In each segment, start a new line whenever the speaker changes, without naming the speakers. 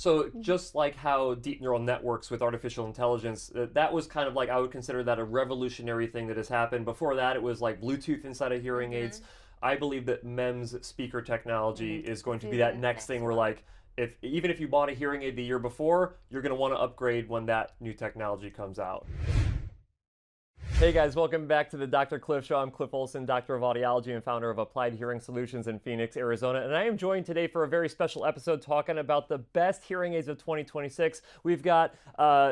So just like how deep neural networks with artificial intelligence, that was kind of like, I would consider that a revolutionary thing that has happened. Before that, it was like Bluetooth inside of hearing aids. I believe that MEMS speaker technology is going
This
to be
is
that
the
next thing
next
where
one.
like, if even if you bought a hearing aid the year before, you're going to want to upgrade when that new technology comes out. Hey guys, welcome back to the Dr. Cliff Show. I'm Cliff Olson, Doctor of Audiology and founder of Applied Hearing Solutions in Phoenix, Arizona. And I am joined today for a very special episode talking about the best hearing aids of 2026. We've got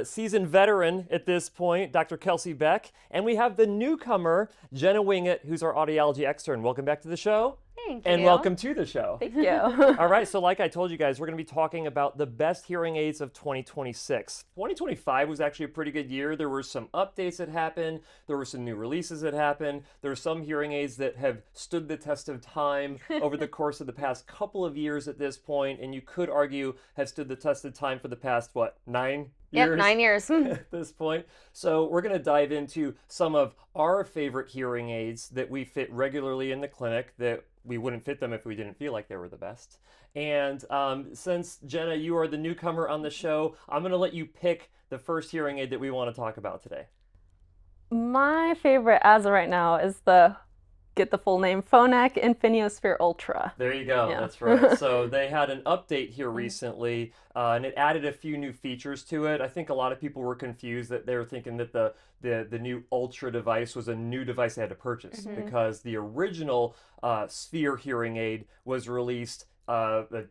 seasoned veteran at this point, Dr. Kelsey Beck, and we have the newcomer, Jena Wingett, who's our audiology extern. Welcome back to the show.
Thank
And
you.
welcome to the show.
Thank you.
All right, so like I told you guys, we're going to be talking about the best hearing aids of 2026. 2025 was actually a pretty good year. There were some updates that happened. There were some new releases that happened. There are some hearing aids that have stood the test of time over the course of the past couple of years at this point, and you could argue have stood the test of time for the past, what, 9
Yep,
years
9 years.
at this point. So we're going to dive into some of our favorite hearing aids that we fit regularly in the clinic, that we wouldn't fit them if we didn't feel like they were the best. And since Jena, you are the newcomer on the show, I'm going to let you pick the first hearing aid that we want to talk about today.
My favorite as of right now is get the full name, Phonak Infinio Sphere Ultra.
There you go.
Yeah.
That's right. So they had an update here recently, and it added a few new features to it. I think a lot of people were confused that they were thinking that the new Ultra device was a new device they had to purchase because the original Sphere hearing aid was released end of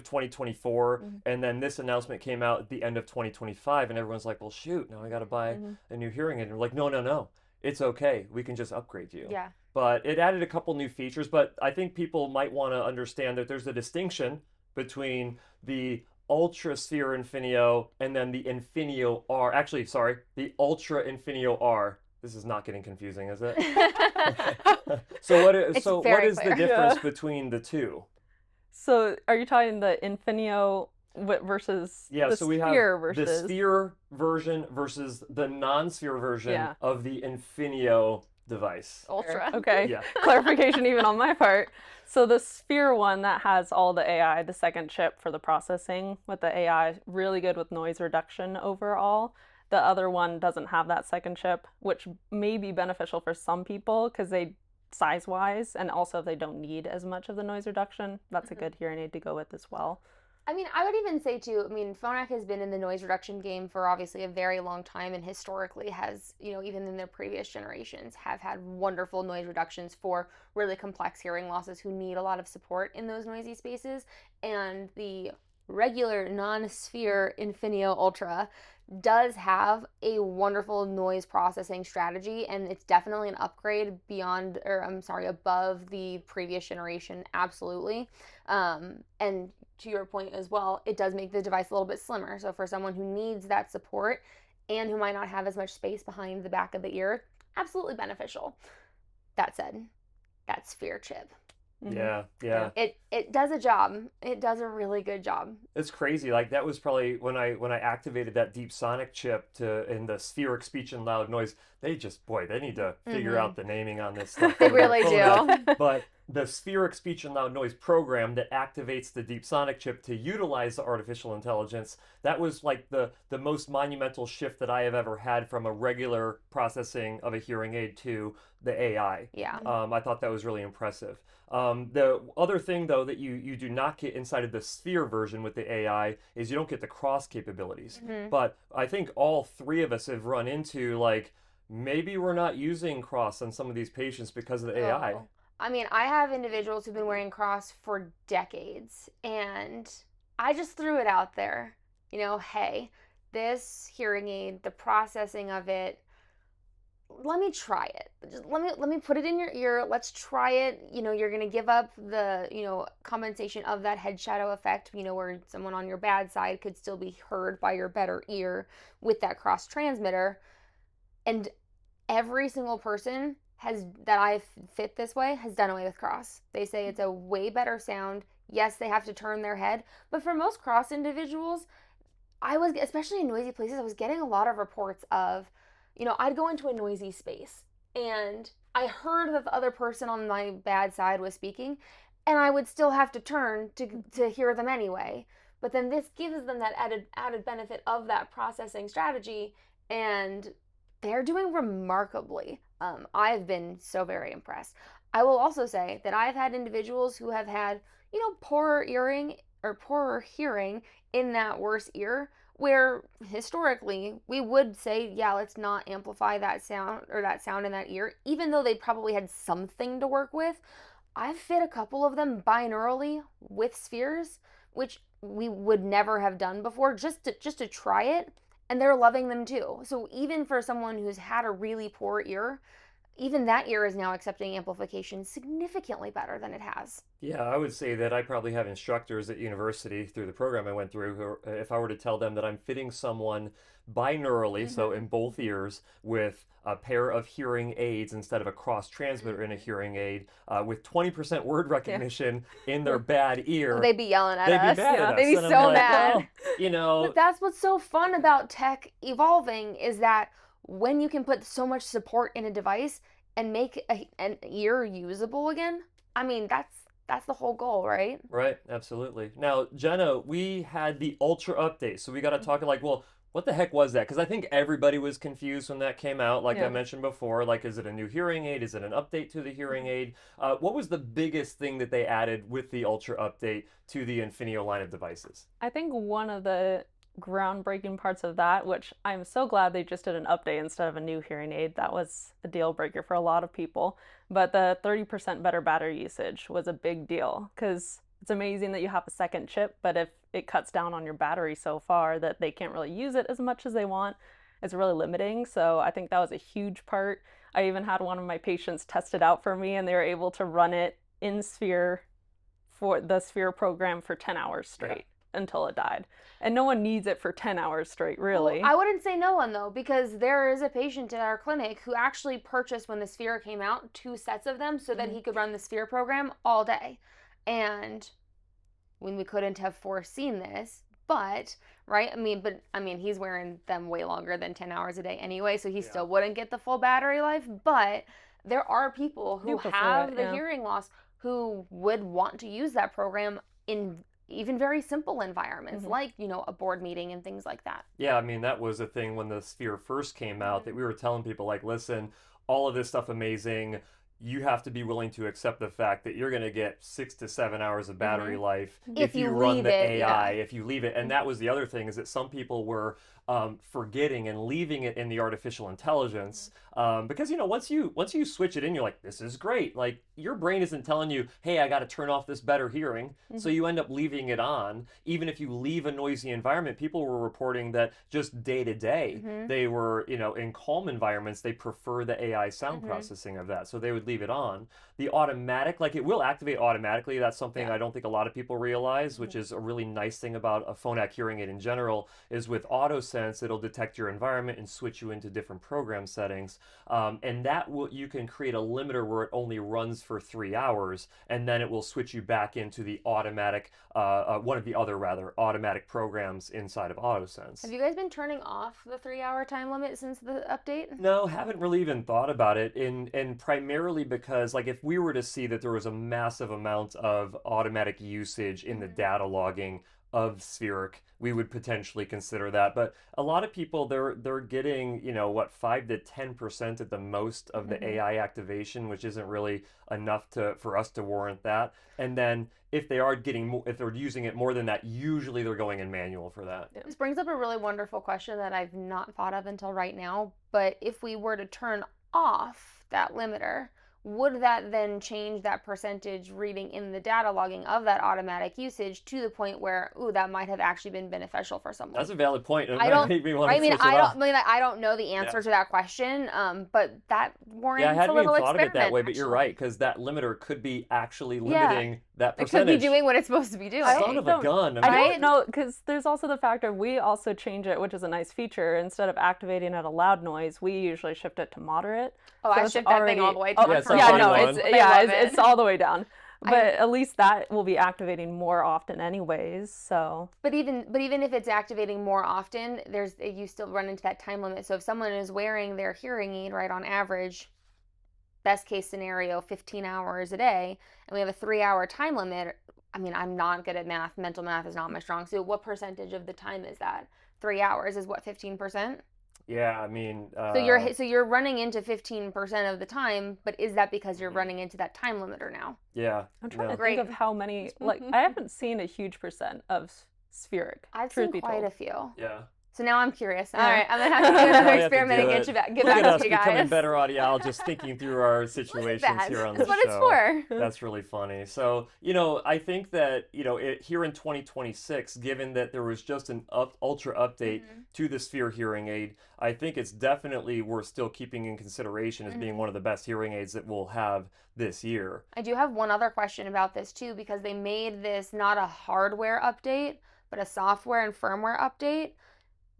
2024, and then this announcement came out at the end of 2025, and everyone's like, well, shoot, now I got to buy a new hearing aid. And we're like, no, no, no. It's okay. We can just upgrade you.
Yeah.
But it added a couple new features, but I think people might want to understand that there's a distinction between the Ultra Sphere Infinio and then the Infinio R. Actually, sorry, the Ultra Infinio R. This is not getting confusing, is it? So what is,
It's
so what
very
is the
clear.
difference
Yeah.
between the two?
So are you talking the Infinio versus
Yeah,
the
so we have
Sphere
the
versus?
Sphere version versus the non-Sphere version
Yeah.
of the Infinio device.
Ultra.
Okay.
Yeah.
Clarification even on my part. So the Sphere one that has all the AI, the second chip for the processing with the AI, really good with noise reduction overall. The other one doesn't have that second chip, which may be beneficial for some people because they size wise, and also if they don't need as much of the noise reduction, that's a good hearing aid to go with as well.
I mean, I would even say too, Phonak has been in the noise reduction game for obviously a very long time and historically has, even in their previous generations, have had wonderful noise reductions for really complex hearing losses who need a lot of support in those noisy spaces. And the regular non-sphere Infinio Ultra does have a wonderful noise processing strategy, and it's definitely an upgrade beyond, or I'm sorry, above the previous generation, absolutely. And to your point as well, it does make the device a little bit slimmer. So for someone who needs that support and who might not have as much space behind the back of the ear, absolutely beneficial. That said, that sphere chip.
Yeah, yeah.
It does a job. It does a really good job.
It's crazy. Like that was probably when I activated that DeepSonic chip to in the spheric speech and loud noise. They need to figure out the naming on this stuff.
They
over their
really
Phonak.
do.
But the spheric speech and loud noise program that activates the DeepSonic chip to utilize the artificial intelligence, that was like the most monumental shift that I have ever had from a regular processing of a hearing aid to the AI.
Yeah.
I thought that was really impressive. The other thing, though, that you do not get inside of the Sphere version with the AI is you don't get the cross capabilities. But I think all three of us have run into, like, maybe we're not using cross on some of these patients because of the AI.
Oh. I have individuals who've been wearing cross for decades, and I just threw it out there. Hey, this hearing aid, the processing of it, let me try it. Just let me put it in your ear. Let's try it. You're gonna give up the compensation of that head shadow effect. Where someone on your bad side could still be heard by your better ear with that cross transmitter. And every single person that I've fit this way has done away with cross. They say it's a way better sound. Yes, they have to turn their head, but for most cross individuals, especially in noisy places, I was getting a lot of reports of, I'd go into a noisy space and I heard that the other person on my bad side was speaking, and I would still have to turn to hear them anyway, but then this gives them that added benefit of that processing strategy, and they're doing remarkably. I've been so very impressed. I will also say that I've had individuals who have had, poorer hearing in that worse ear, where historically we would say, yeah, let's not amplify that sound in that ear, even though they probably had something to work with. I've fit a couple of them binaurally with spheres, which we would never have done before, just to try it, and they're loving them too. So even for someone who's had a really poor ear, even that ear is now accepting amplification significantly better than it has.
Yeah, I would say that I probably have instructors at university through the program I went through who, if I were to tell them that I'm fitting someone binaurally, so in both ears, with a pair of hearing aids instead of a cross transmitter in a hearing aid, with 20% word recognition in their bad ear,
they'd be yelling at
they'd
us.
be mad at us.
They'd be
And I'm
so
like,
mad.
well,
But that's what's so fun about tech evolving, is that when you can put so much support in a device and make an ear usable again, I mean, that's the whole goal, right?
Right, absolutely. Now, Jenna, we had the Ultra update, so we got to talk like, well, what the heck was that? Because I think everybody was confused when that came out, like I mentioned before. Like, is it a new hearing aid? Is it an update to the hearing aid? What was the biggest thing that they added with the Ultra update to the Infinio line of devices?
I think one of the groundbreaking parts of that, which I'm so glad they just did an update instead of a new hearing aid. That was a deal breaker for a lot of people. But the 30% better battery usage was a big deal, because it's amazing that you have a second chip, but if it cuts down on your battery so far that they can't really use it as much as they want, it's really limiting. So I think that was a huge part. I even had one of my patients test it out for me, and they were able to run it in Sphere for the Sphere program for 10 hours straight until it died. And no one needs it for 10 hours straight, really.
Well, I wouldn't say no one, though, because there is a patient at our clinic who actually purchased, when the Sphere came out, 2 sets of them so that he could run the Sphere program all day. And when we couldn't have foreseen this, but, right? I mean, he's wearing them way longer than 10 hours a day anyway, so he still wouldn't get the full battery life. But there are people who have the hearing loss who would want to use that program in even very simple environments, like, a board meeting and things like that.
Yeah, I mean, that was a thing when the Sphere first came out, that we were telling people, like, listen, all of this stuff amazing. You have to be willing to accept the fact that you're going to get 6 to 7 hours of battery life if you run the AI, if you leave it. And that was the other thing, is that some people were forgetting and leaving it in the artificial intelligence, because once you switch it in, you're like, this is great. Like, your brain isn't telling you, hey, I got to turn off this better hearing, so you end up leaving it on. Even if you leave a noisy environment, people were reporting that just day to day, they were, in calm environments, they prefer the AI sound processing of that, so they would leave it on. The automatic, like, it will activate automatically. That's something I don't think a lot of people realize, which is a really nice thing about a Phonak hearing aid in general, is with AutoSense, it'll detect your environment and switch you into different program settings. And that you can create a limiter where it only runs for 3 hours, and then it will switch you back into the automatic, one of the other automatic programs inside of AutoSense.
Have you guys been turning off the 3-hour time limit since the update?
No, haven't really even thought about it, and primarily because, like, if we were to see that there was a massive amount of automatic usage in the data logging of Spheric, we would potentially consider that. But a lot of people, they're getting, 5 to 10% at the most of the AI activation, which isn't really enough for us to warrant that. And then if they're using it more than that, usually they're going in manual for that.
This brings up a really wonderful question that I've not thought of until right now. But if we were to turn off that limiter, would that then change that percentage reading in the data logging of that automatic usage to the point where, that might have actually been beneficial for someone?
That's a valid point.
I don't know the answer to that question, but that warrants a little experiment.
I hadn't even thought of it that way, but you're right, because that limiter could be actually limiting that percentage.
It could be doing what it's supposed to be doing.
Son of a gun.
I don't know, because there's also the factor, we also change it, which is a nice feature. Instead of activating at a loud noise, we usually shift it to moderate.
Oh, so I shift that thing all the way down.
It's all the way down. But at least that will be activating more often anyways, so.
But even if it's activating more often, you still run into that time limit. So if someone is wearing their hearing aid, right, on average, best case scenario, 15 hours a day, and we have a 3-hour time limit, I mean, I'm not good at math. Mental math is not my strong suit. What percentage of the time is that? 3 hours is what, 15%?
Yeah, I mean,
So you're running into 15% of the time, but is that because you're running into that time limiter now?
yeah.
I'm trying
no.
to think of how many, like, I haven't seen a huge percent of spheric,
I've
truth
seen
be
quite
told.
a few.
Yeah.
So now I'm curious. All
Yeah.
right, I'm gonna have to do another
Probably have to
experiment
do
and
it.
get back
Look at
to
us
you
becoming
guys.
better audiologists, thinking through our situations
that.
here on
That's
the
what
show.
it's for.
That's really funny. So, I think that, here in 2026, given that there was just an ultra update to the Sphere hearing aid, I think it's definitely worth still keeping in consideration as being one of the best hearing aids that we'll have this year.
I do have one other question about this too, because they made this not a hardware update, but a software and firmware update.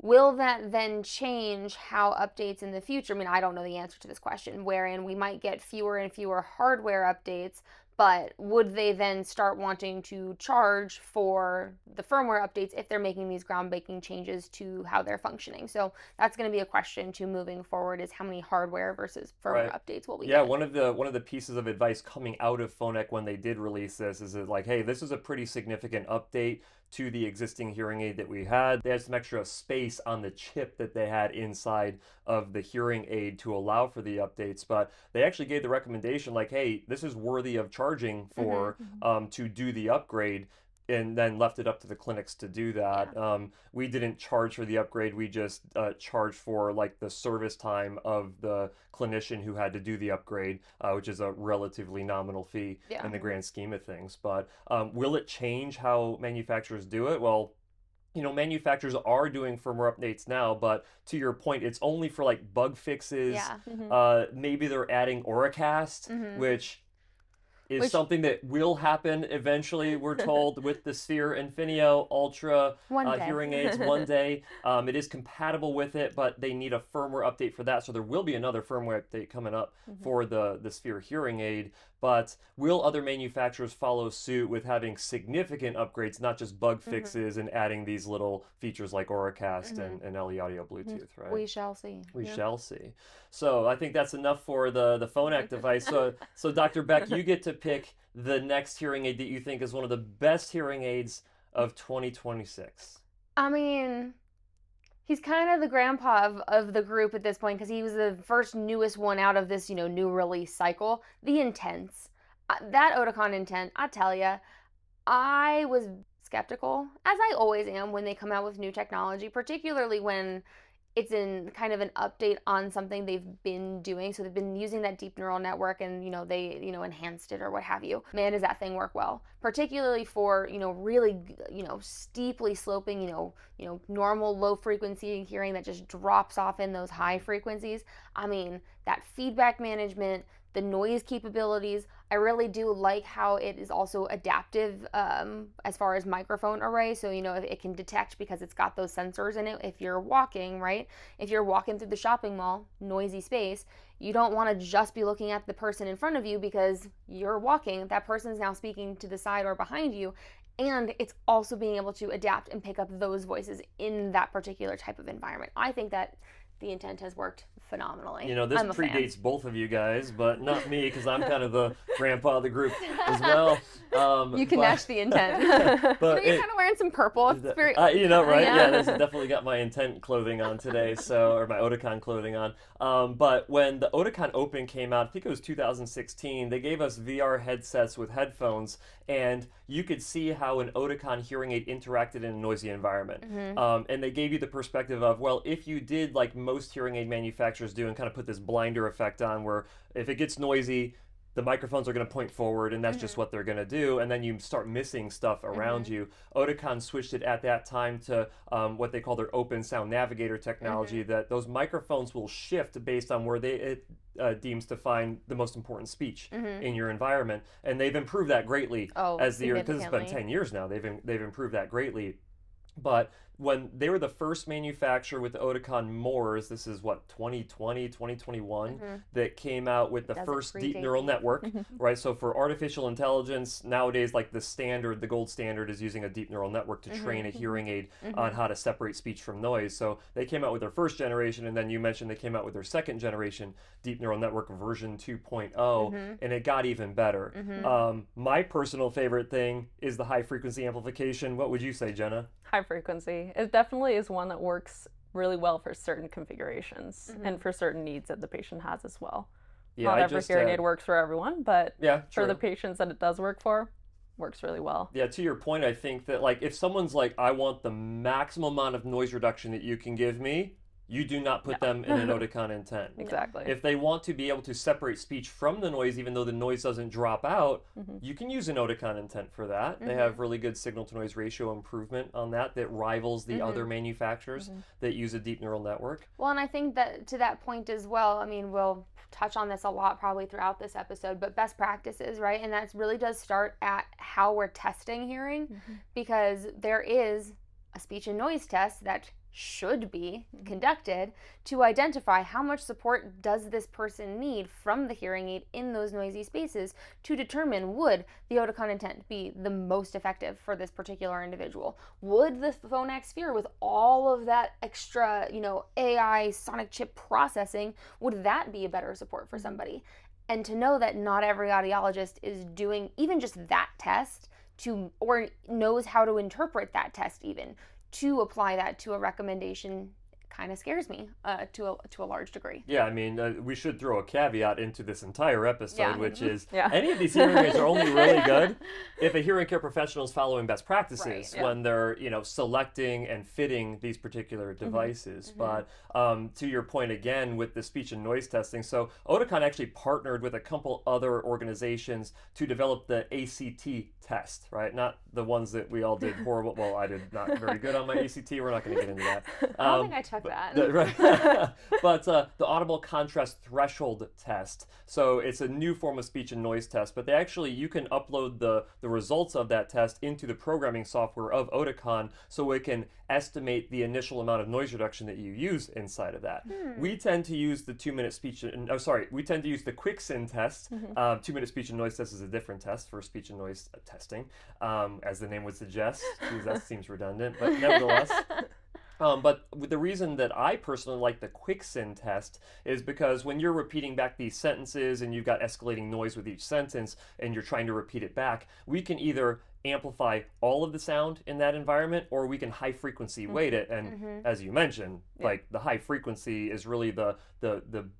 Will that then change how updates in the future? I mean, I don't know the answer to this question, wherein we might get fewer and fewer hardware updates, but would they then start wanting to charge for the firmware updates if they're making these groundbreaking changes to how they're functioning? So that's going to be a question to moving forward, is how many hardware versus firmware updates will we get?
One of the pieces of advice coming out of Phonak when they did release this is that, like, hey, this is a pretty significant update to the existing hearing aid that we had. They had some extra space on the chip that they had inside of the hearing aid to allow for the updates, but they actually gave the recommendation, like, hey, this is worthy of charging for to do the upgrade, and then left it up to the clinics to do that. We didn't charge for the upgrade. We just charged for like the service time of the clinician who had to do the upgrade, which is a relatively nominal fee in the grand scheme of things. But will it change how manufacturers do it? Well, manufacturers are doing firmware updates now, but to your point, it's only for like bug fixes. Maybe they're adding Auracast, which is something that will happen eventually, we're told, with the Sphere Infinio Ultra hearing aids one day. It is compatible with it, but they need a firmware update for that. So there will be another firmware update coming up for the Sphere hearing aid. But will other manufacturers follow suit with having significant upgrades, not just bug fixes, and adding these little features like Auracast and LE Audio Bluetooth, right?
We shall see.
We shall see. So I think that's enough for the Phonak device. So Dr. Beck, you get to pick the next hearing aid that you think is one of the best hearing aids of 2026.
I mean, he's kind of the grandpa of the group at this point, because he was the first newest one out of this, new release cycle. The Intents. That Oticon Intent, I tell ya, I was skeptical, as I always am when they come out with new technology, particularly when it's in kind of an update on something they've been doing. So they've been using that deep neural network and, they, enhanced it or what have you. Man, does that thing work well, particularly for, really, steeply sloping, normal low frequency hearing that just drops off in those high frequencies. I mean, that feedback management, the noise capabilities, I really do like how it is also adaptive as far as microphone array. So, it can detect, because it's got those sensors in it. If you're walking, right? If you're walking through the shopping mall, noisy space, you don't want to just be looking at the person in front of you because you're walking. That person is now speaking to the side or behind you. And it's also being able to adapt and pick up those voices in that particular type of environment. I think that the Intent has worked phenomenally.
This predates both of you guys, but not me, because I'm kind of the grandpa of the group as well.
You can match the Intent.
But
you're kind of wearing some purple. It's very,
right? Yeah, this definitely got my Intent clothing on today, or my Oticon clothing on. But when the Oticon Open came out, I think it was 2016, they gave us VR headsets with headphones, and you could see how an Oticon hearing aid interacted in a noisy environment. And they gave you the perspective of, well, if you did like most hearing aid manufacturers do and kind of put this blinder effect on, where if it gets noisy, the microphones are going to point forward, and that's just what they're going to do, and then you start missing stuff around you. Oticon switched it at that time to what they call their Open Sound Navigator technology, that those microphones will shift based on where it deems to find the most important speech in your environment, and they've improved that greatly as the year, because it's been 10 years now. They've improved that greatly. But when they were the first manufacturer with the Oticon Moors, this is what, 2020, 2021, that came out with the first deep neural network, right? So for artificial intelligence, nowadays, like the gold standard is using a deep neural network to train a hearing aid on how to separate speech from noise. So they came out with their first generation, and then you mentioned they came out with their second generation deep neural network version 2.0, and it got even better. My personal favorite thing is the high frequency amplification. What would you say, Jena?
High frequency. It definitely is one that works really well for certain configurations and for certain needs that the patient has as well.
Yeah,
Not every hearing aid works for everyone, but for the patients that it does work for, works really well.
Yeah, to your point, I think that like if someone's like, I want the maximum amount of noise reduction that you can give me, you do not put them in an Oticon intent.
Exactly.
If they want to be able to separate speech from the noise, even though the noise doesn't drop out, you can use an Oticon intent for that. They have really good signal-to-noise ratio improvement on that rivals the other manufacturers that use a deep neural network.
Well, and I think that to that point as well, I mean, we'll touch on this a lot probably throughout this episode, but best practices, right? And that really does start at how we're testing hearing, because there is a speech and noise test that should be conducted to identify how much support does this person need from the hearing aid in those noisy spaces to determine would the Oticon intent be the most effective for this particular individual. Would the Phonak Sphere with all of that extra, AI sonic chip processing, would that be a better support for somebody? And to know that not every audiologist is doing even just that test or knows how to interpret that test even to apply that to a recommendation kind of scares me to a large degree.
Yeah, I mean, we should throw a caveat into this entire episode, which is any of these hearing aids are only really good if a hearing care professional is following best practices when they're, selecting and fitting these particular devices. But to your point again with the speech and noise testing, so Oticon actually partnered with a couple other organizations to develop the ACT test, right? Not the ones that we all did horrible. Well, I did not very good on my ACT. We're not going to get into that.
I don't think I took that.
But the audible contrast threshold test. So it's a new form of speech and noise test, but you can upload the results of that test into the programming software of Oticon so it can estimate the initial amount of noise reduction that you use inside of that. We tend to use the 2-minute speech, we tend to use the QuickSyn test. 2-minute speech and noise test is a different test for speech and noise testing, as the name would suggest, because that seems redundant, but nevertheless. But the reason that I personally like the QuickSyn test is because when you're repeating back these sentences and you've got escalating noise with each sentence and you're trying to repeat it back, we can either amplify all of the sound in that environment or we can high frequency weight it. And as you mentioned, like the high frequency is really the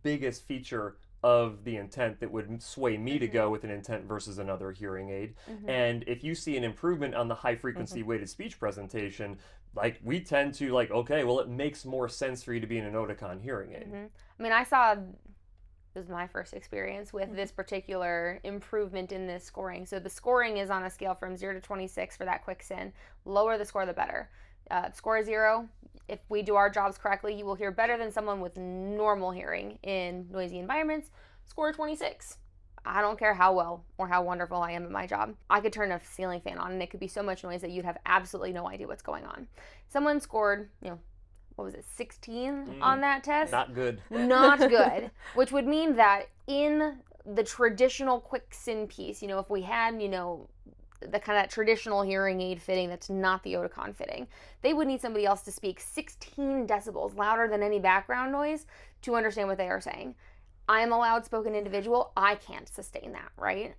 biggest feature of the intent that would sway me to go with an intent versus another hearing aid. And if you see an improvement on the high frequency weighted speech presentation, like we tend to okay, well, it makes more sense for you to be in an Oticon hearing aid.
I mean, this is my first experience with this particular improvement in this scoring. So the scoring is on a scale from 0 to 26 for that QuickSyn. Lower the score, the better. Score 0, if we do our jobs correctly, you will hear better than someone with normal hearing in noisy environments. Score 26. I don't care how well or how wonderful I am at my job. I could turn a ceiling fan on and it could be so much noise that you'd have absolutely no idea what's going on. Someone scored, what was it, 16 on that test?
Not good.
Not good. Which would mean that in the traditional QuickSyn piece, if we had, the kind of traditional hearing aid fitting that's not the Oticon fitting, they would need somebody else to speak 16 decibels louder than any background noise to understand what they are saying. I'm a loud spoken individual. I can't sustain that, right?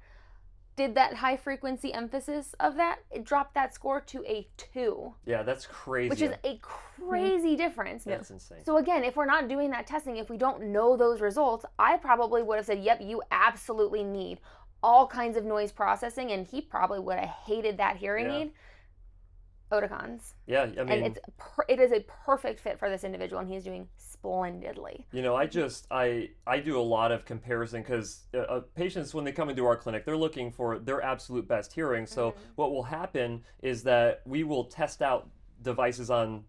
Did that high frequency emphasis of that, it dropped that score to a 2.
Yeah, that's crazy.
Which is a crazy difference.
That's insane.
So again, if we're not doing that testing, if we don't know those results, I probably would have said, yep, you absolutely need all kinds of noise processing, and he probably would have hated that hearing aid. Oticons.
Yeah, I mean,
and it is a perfect fit for this individual, and he's doing splendidly.
I do a lot of comparison because patients, when they come into our clinic, they're looking for their absolute best hearing. So what will happen is that we will test out devices on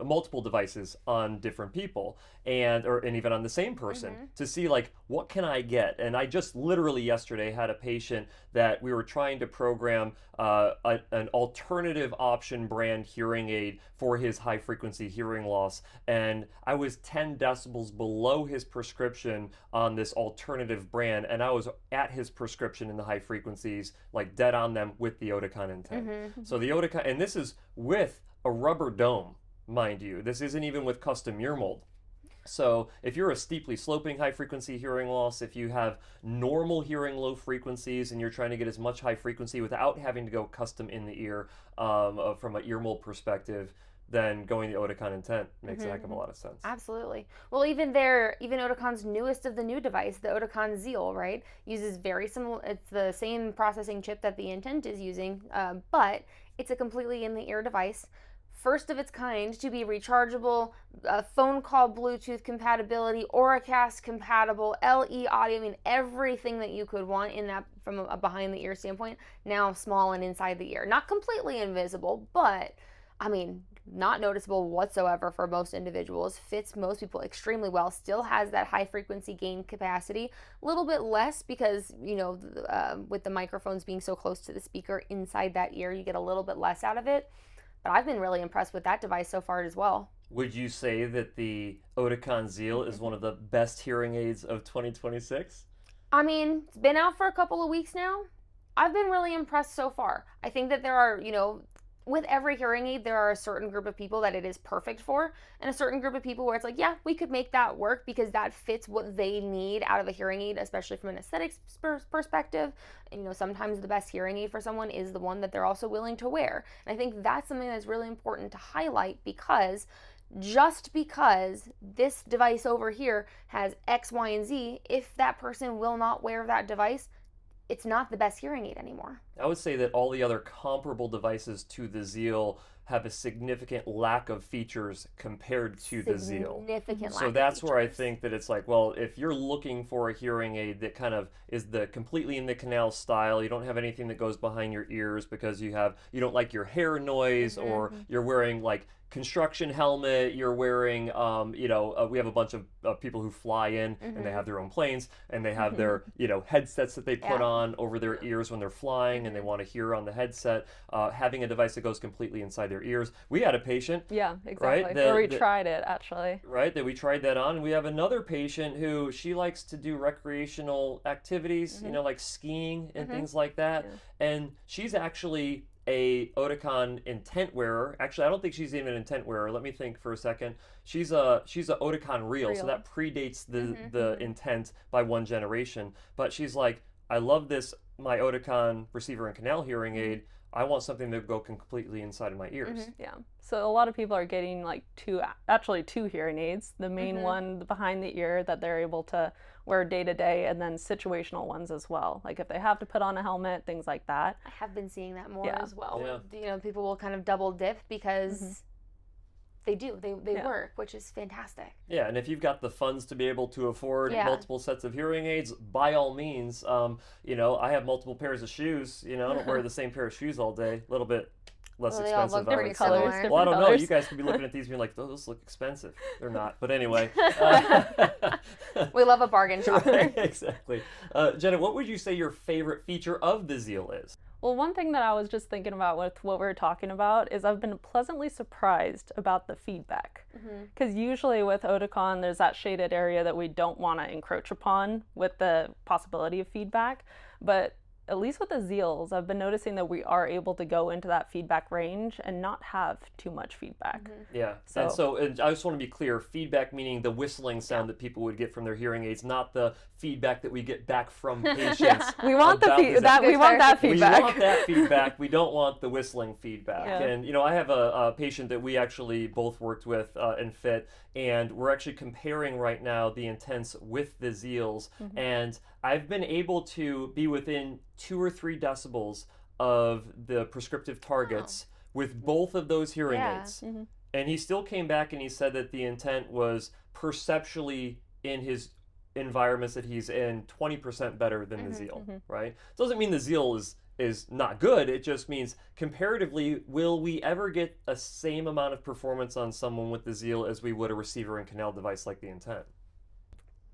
multiple devices on different people, and even on the same person, to see like, what can I get? And I just literally yesterday had a patient that we were trying to program an alternative option brand hearing aid for his high frequency hearing loss, and I was 10 decibels below his prescription on this alternative brand, and I was at his prescription in the high frequencies, like dead on them with the Oticon Intent. So the Oticon, and this is with a rubber dome, mind you. This isn't even with custom ear mold. So if you're a steeply sloping high frequency hearing loss, if you have normal hearing low frequencies and you're trying to get as much high frequency without having to go custom in the ear from an ear mold perspective, then going the Oticon Intent makes a heck of a lot of sense.
Absolutely. Well, even Oticon's newest of the new device, the Oticon Zeal, right, uses very similar, it's the same processing chip that the Intent is using, but it's a completely in-the-ear device. First of its kind to be rechargeable, phone call Bluetooth compatibility, Auracast compatible, LE audio, I mean everything that you could want in that from a behind the ear standpoint, now small and inside the ear. Not completely invisible, but I mean not noticeable whatsoever for most individuals, fits most people extremely well, still has that high frequency gain capacity, a little bit less because, you know, with the microphones being so close to the speaker inside that ear, you get a little bit less out of it. But I've been really impressed with that device so far as well.
Would you say that the Oticon Zeal is one of the best hearing aids of 2026?
I mean, it's been out for a couple of weeks now. I've been really impressed so far. I think that there are, you know, with every hearing aid, there are a certain group of people that it is perfect for, and a certain group of people where it's like, yeah, we could make that work because that fits what they need out of a hearing aid, especially from an aesthetics perspective. And, you know, sometimes the best hearing aid for someone is the one that they're also willing to wear. And I think that's something that's really important to highlight, because just because this device over here has X, Y, and Z, if that person will not wear that device, it's not the best hearing aid anymore.
I would say that all the other comparable devices to the Zeal have a significant lack of features compared to the Zeal.
Significant lack
So that's
of
where I
features.
think that it's like, well, if you're looking for a hearing aid that kind of is the completely in the canal style, you don't have anything that goes behind your ears because you don't like your hair noise, or you're wearing like construction helmet, you're wearing, we have a bunch of people who fly in and they have their own planes and they have their, headsets that they put on over their ears when they're flying and they want to hear on the headset, having a device that goes completely inside their ears. We had a patient.
Yeah, exactly.
Right?
Where we tried it, actually.
Right, that we tried that on. We have another patient who she likes to do recreational activities, like skiing and things like that. Yeah. And she's actually a Oticon Intent wearer. Actually, I don't think she's even an Intent wearer. Let me think for a second. She's a Oticon Real, so that predates the Intent by one generation. But she's like, I love this, my Oticon receiver and canal hearing aid. I want something that go completely inside of my ears.
Yeah. So a lot of people are getting like two hearing aids. The main one behind the ear that they're able to wear day to day, and then situational ones as well. Like if they have to put on a helmet, things like that.
I have been seeing that more as well.
Yeah.
People will kind of double dip because they work, which is fantastic.
Yeah, and if you've got the funds to be able to afford multiple sets of hearing aids, by all means, I have multiple pairs of shoes. I don't wear the same pair of shoes all day. A little bit less expensive.
Different colors.
Well, I don't know. You guys could be looking at these being like, those look expensive. They're not. But anyway.
We love a bargain shopper.
Right, exactly. Jena, what would you say your favorite feature of the Zeal is?
Well, one thing that I was just thinking about with what we were talking about is I've been pleasantly surprised about the feedback. Because usually with Oticon, there's that shaded area that we don't want to encroach upon with the possibility of feedback. But at least with the Zeals, I've been noticing that we are able to go into that feedback range and not have too much feedback.
Yeah, and I just want to be clear, feedback meaning the whistling sound that people would get from their hearing aids, not the feedback that we get back from patients.
We want that feedback.
We want that feedback. We don't want the whistling feedback. Yeah. And I have a patient that we actually both worked with in FIT, and we're actually comparing right now the Intents with the Zeals, and I've been able to be within 2 or 3 decibels of the prescriptive targets with both of those hearing aids. And he still came back and he said that the Intent was perceptually in his environments that he's in 20% better than the Zeal, right? Doesn't mean the Zeal is is not good. It just means comparatively, will we ever get a same amount of performance on someone with the Zeal as we would a receiver and canal device like the Intent?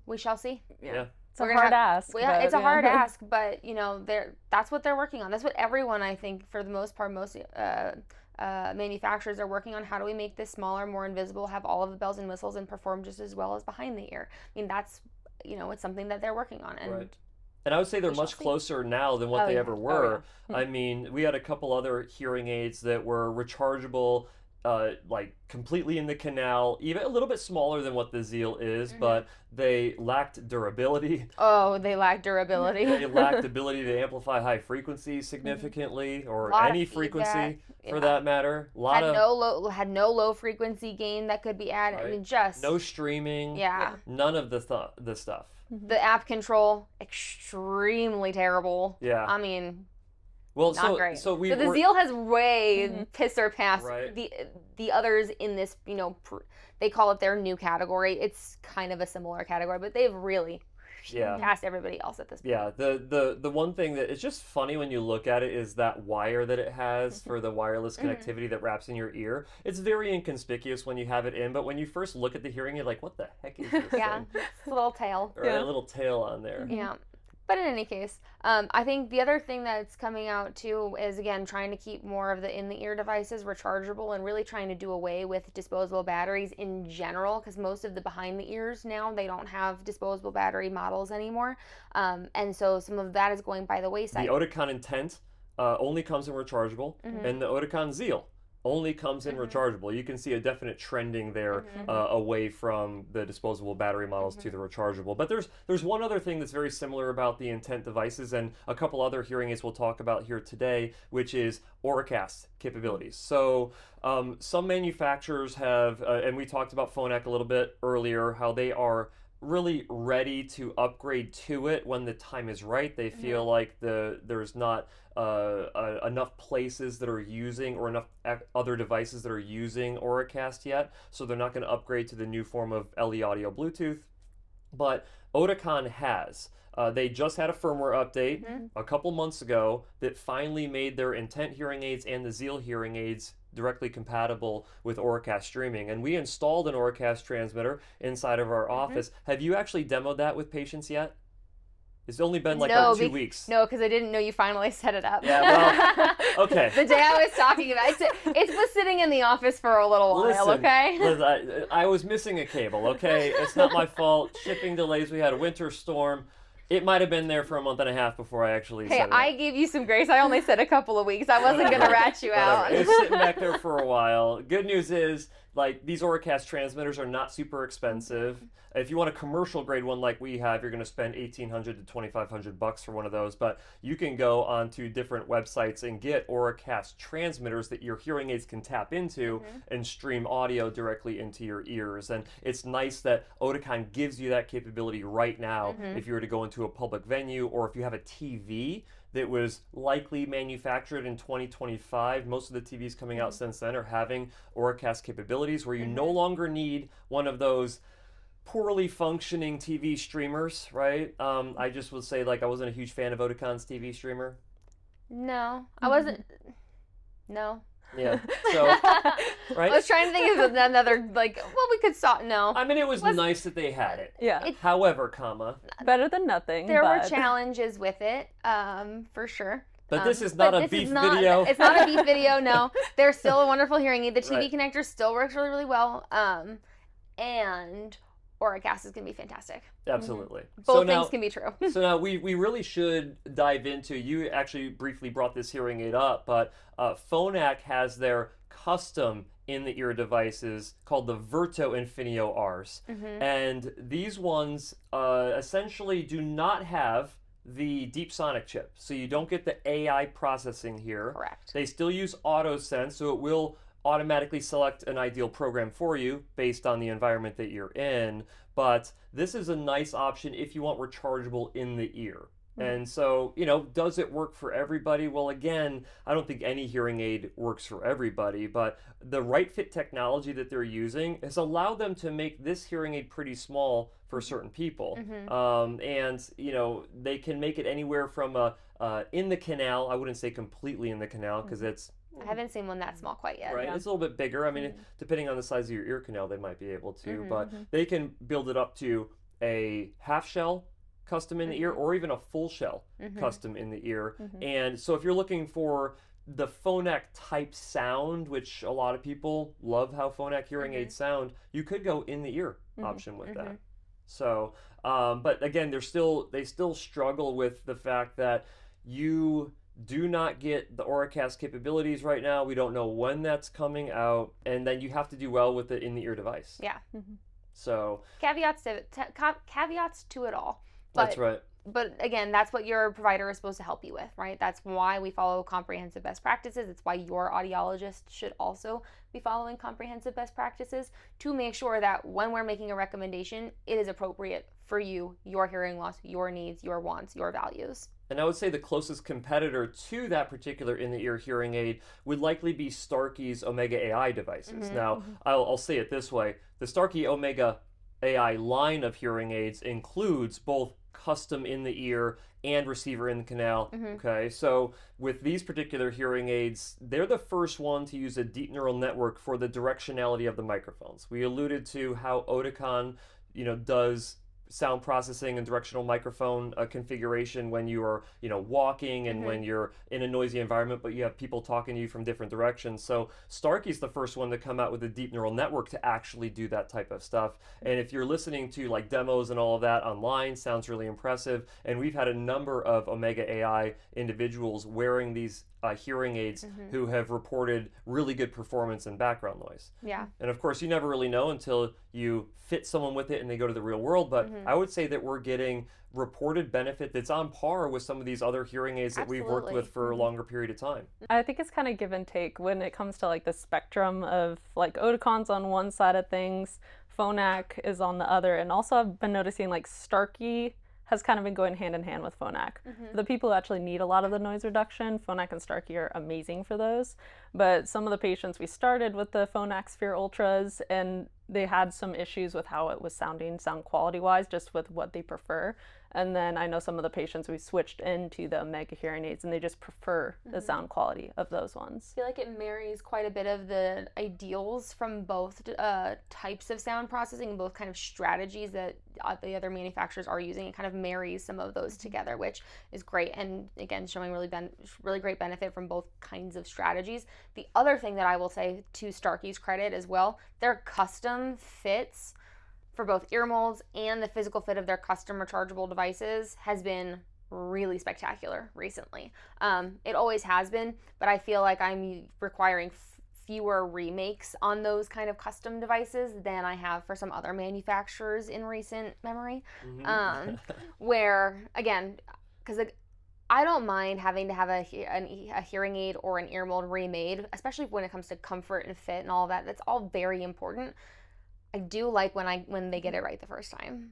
We shall see.
Yeah.
It's a hard ask.
Yeah, it's a
but,
hard ask, but you know, that's what they're working on. That's what everyone, I think, for the most part, most manufacturers are working on. How do we make this smaller, more invisible, have all of the bells and whistles, and perform just as well as behind the ear? I mean, that's, you know, it's something that they're working on. And
right. And I would say they're much closer now than what they ever were. I mean, we had a couple other hearing aids that were rechargeable, like completely in the canal, even a little bit smaller than what the Zeal is, but they lacked durability.
Oh, they lack durability.
They lacked ability to amplify high frequency significantly, or any frequency for that matter.
Had no low frequency gain that could be added.
Right.
I mean, just
no streaming.
Yeah.
None of the stuff.
The app control, extremely terrible.
Yeah.
I mean,
well,
not great.
So
the Zeal has way surpassed
right.
the others in this, you know, they call it their new category. It's kind of a similar category, but they've really passed everybody else at this point.
Yeah, the one thing that is just funny when you look at it is that wire that it has for the wireless connectivity that wraps in your ear. It's very inconspicuous when you have it in, but when you first look at the hearing, you're like, what the heck is this
Yeah,
thing?
it's a little tail.
Or a little tail on there.
Yeah. But in any case, I think the other thing that's coming out too is, again, trying to keep more of the in-the-ear devices rechargeable and really trying to do away with disposable batteries in general, because most of the behind-the-ears now, they don't have disposable battery models anymore. And so some of that is going by the wayside.
The Oticon Intent only comes in rechargeable, and the Oticon Zeal only comes in rechargeable. You can see a definite trending there away from the disposable battery models to the rechargeable. But there's one other thing that's very similar about the Intent devices and a couple other hearing aids we'll talk about here today, which is Auracast capabilities. So some manufacturers have, and we talked about Phonak a little bit earlier, how they are really ready to upgrade to it when the time is right. They feel like there's not enough places that are using, or enough other devices that are using Auracast yet, so they're not going to upgrade to the new form of LE Audio Bluetooth. But Oticon has. They just had a firmware update a couple months ago that finally made their Intent hearing aids and the Zeal hearing aids directly compatible with Auracast streaming. And we installed an Auracast transmitter inside of our office. Have you actually demoed that with patients yet? It's only been like 2 weeks.
No, because I didn't know you finally set it up.
Yeah, well, okay.
The day I was talking about it, it's been sitting in the office for a little while, okay?
Listen, I was missing a cable, okay? It's not my fault. Shipping delays, we had a winter storm. It might have been there for a month and a half before I actually set it up.
I gave you some grace. I only said a couple of weeks. I wasn't going to rat you out.
It was sitting back there for a while. Good news is, like, these Auracast transmitters are not super expensive. If you want a commercial grade one like we have, you're going to spend $1,800 to $2,500 for one of those. But you can go onto different websites and get Auracast transmitters that your hearing aids can tap into and stream audio directly into your ears. And it's nice that Oticon gives you that capability right now if you were to go into a public venue, or if you have a TV that was likely manufactured in 2025. Most of the TVs coming out since then are having Auracast capabilities, where you no longer need one of those poorly functioning TV streamers, right? I just would say, like, I wasn't a huge fan of Oticon's TV streamer.
No, I wasn't. No.
Yeah. So, right?
I was trying to think of another, like, well, we could stop. No.
I mean, it was nice that they had it.
Yeah.
However,
better than nothing.
There were challenges with it, for sure.
But this is not a beef video.
It's not a beef video, no. They're still a wonderful hearing aid. The TV connector still works really, really well. And Auracast is going to be fantastic.
Absolutely.
Both things can be true.
So now we really should dive into, you actually briefly brought this hearing aid up, but Phonak has their custom in-the-ear devices called the Virto Infinio Rs. And these ones essentially do not have the DeepSonic chip. So you don't get the AI processing here.
Correct.
They still use AutoSense, so it will automatically select an ideal program for you based on the environment that you're in. But this is a nice option if you want rechargeable in the ear. And so, does it work for everybody? Well, again, I don't think any hearing aid works for everybody, but the right fit technology that they're using has allowed them to make this hearing aid pretty small for certain people. And, they can make it anywhere from in the canal. I wouldn't say completely in the canal because it's
I haven't seen one that small quite yet.
right.
Yeah.
It's a little bit bigger. I mean, depending on the size of your ear canal, they might be able to, but
Mm-hmm.
they can build it up to a half shell custom in the ear or even a full shell custom in the ear. And so if you're looking for the Phonak type sound, which a lot of people love how Phonak hearing aids sound, you could go in the ear option with that. So, but again, they still struggle with the fact that you do not get the Auracast capabilities right now. We don't know when that's coming out, and then you have to do well with the in-the-ear device.
Yeah.
So
Caveats to it all.
that's right.
But again, that's what your provider is supposed to help you with, right? That's why we follow comprehensive best practices. It's why your audiologist should also be following comprehensive best practices to make sure that when we're making a recommendation, it is appropriate for you, your hearing loss, your needs, your wants, your values.
And I would say the closest competitor to that particular in-the-ear hearing aid would likely be Starkey's Omega AI devices. Now, I'll say it this way. The Starkey Omega AI line of hearing aids includes both custom in the ear and receiver in the canal. Okay, so with these particular hearing aids, they're the first one to use a deep neural network for the directionality of the microphones. We alluded to how Oticon, does sound processing and directional microphone configuration when you are walking and when you're in a noisy environment, but you have people talking to you from different directions. So Starkey's the first one to come out with a deep neural network to actually do that type of stuff. And if you're listening to like demos and all of that online, sounds really impressive. And we've had a number of Omega AI individuals wearing these hearing aids who have reported really good performance and background noise.
Yeah.
And of course, you never really know until you fit someone with it and they go to the real world. But I would say that we're getting reported benefit that's on par with some of these other hearing aids that we've worked with for a longer period of time.
I think it's kind of give and take when it comes to like the spectrum of like Oticon's on one side of things, Phonak is on the other, and also I've been noticing like Starkey has kind of been going hand in hand with Phonak. For the people who actually need a lot of the noise reduction, Phonak and Starkey are amazing for those. But some of the patients we started with the Phonak Sphere Ultras, and they had some issues with how it was sounding, sound quality wise, just with what they prefer. And then I know some of the patients we switched into the Omega hearing aids and they just prefer the sound quality of those ones.
I feel like it marries quite a bit of the ideals from both types of sound processing, both kind of strategies that the other manufacturers are using. It kind of marries some of those together, which is great. And again, showing really great benefit from both kinds of strategies. The other thing that I will say to Starkey's credit as well, their custom fits for both ear molds and the physical fit of their custom rechargeable devices has been really spectacular recently. It always has been, but I feel like I'm requiring fewer remakes on those kind of custom devices than I have for some other manufacturers in recent memory. Where, again, because I don't mind having to have a hearing aid or an ear mold remade, especially when it comes to comfort and fit and all that. That's all very important. I do like when they get it right the first time.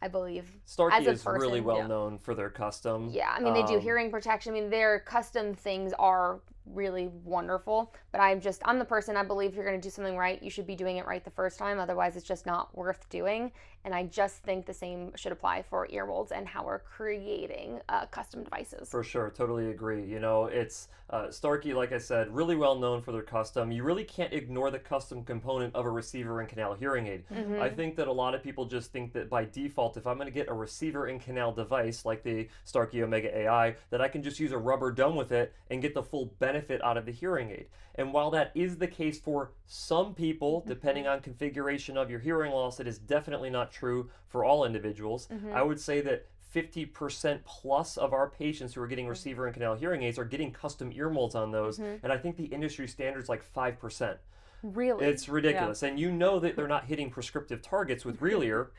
I believe
Starkey
as a
is
person,
really well known for their custom.
Yeah, I mean they do hearing protection. I mean their custom things are really wonderful. But I'm the person, I believe if you're going to do something right, you should be doing it right the first time. Otherwise, it's just not worth doing. And I just think the same should apply for ear molds and how we're creating custom devices.
For sure, totally agree. It's Starkey, like I said, really well known for their custom. You really can't ignore the custom component of a receiver and canal hearing aid. I think that a lot of people just think that by default, if I'm going to get a receiver and canal device like the Starkey Omega AI, that I can just use a rubber dome with it and get the full benefit out of the hearing aid. And while that is the case for some people, depending on configuration of your hearing loss, it is definitely not true for all individuals. I would say that 50% plus of our patients who are getting receiver and canal hearing aids are getting custom ear molds on those. And I think the industry standard is like 5%.
Really?
It's ridiculous. Yeah. And you know that they're not hitting prescriptive targets with real ear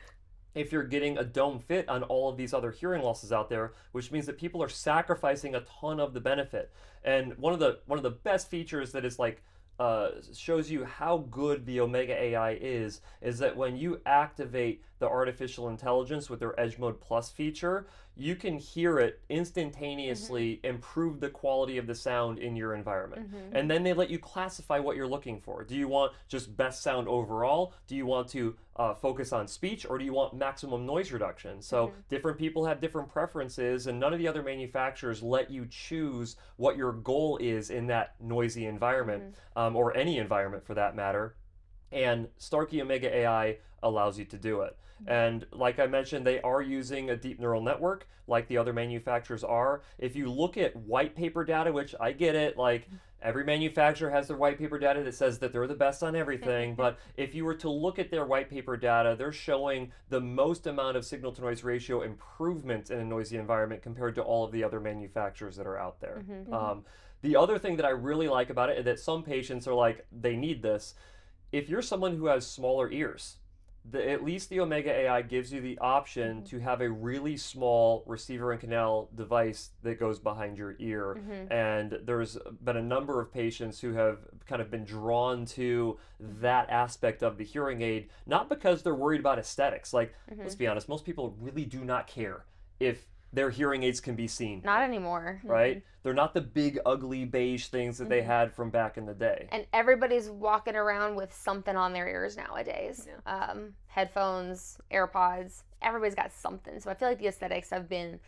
if you're getting a dome fit on all of these other hearing losses out there, which means that people are sacrificing a ton of the benefit. And one of the best features that is like shows you how good the Omega AI is that when you activate the artificial intelligence with their Edge Mode Plus feature, you can hear it instantaneously, improve the quality of the sound in your environment. And then they let you classify what you're looking for. Do you want just best sound overall? Do you want to focus on speech, or do you want maximum noise reduction? So different people have different preferences, and none of the other manufacturers let you choose what your goal is in that noisy environment, or any environment for that matter. And Starkey Omega AI allows you to do it. And like I mentioned, they are using a deep neural network like the other manufacturers are. If you look at white paper data, which I get it, like every manufacturer has their white paper data that says that they're the best on everything, but if you were to look at their white paper data, they're showing the most amount of signal to noise ratio improvement in a noisy environment compared to all of the other manufacturers that are out there. The other thing that I really like about it is that some patients are like, they need this. If you're someone who has smaller ears, at least the Omega AI gives you the option to have a really small receiver and canal device that goes behind your ear. And there's been a number of patients who have kind of been drawn to that aspect of the hearing aid, not because they're worried about aesthetics. Like, let's be honest, most people really do not care if their hearing aids can be seen.
Not anymore.
Right? They're not the big, ugly, beige things that they had from back in the day.
And everybody's walking around with something on their ears nowadays. Headphones, AirPods, everybody's got something. So I feel like the aesthetics have been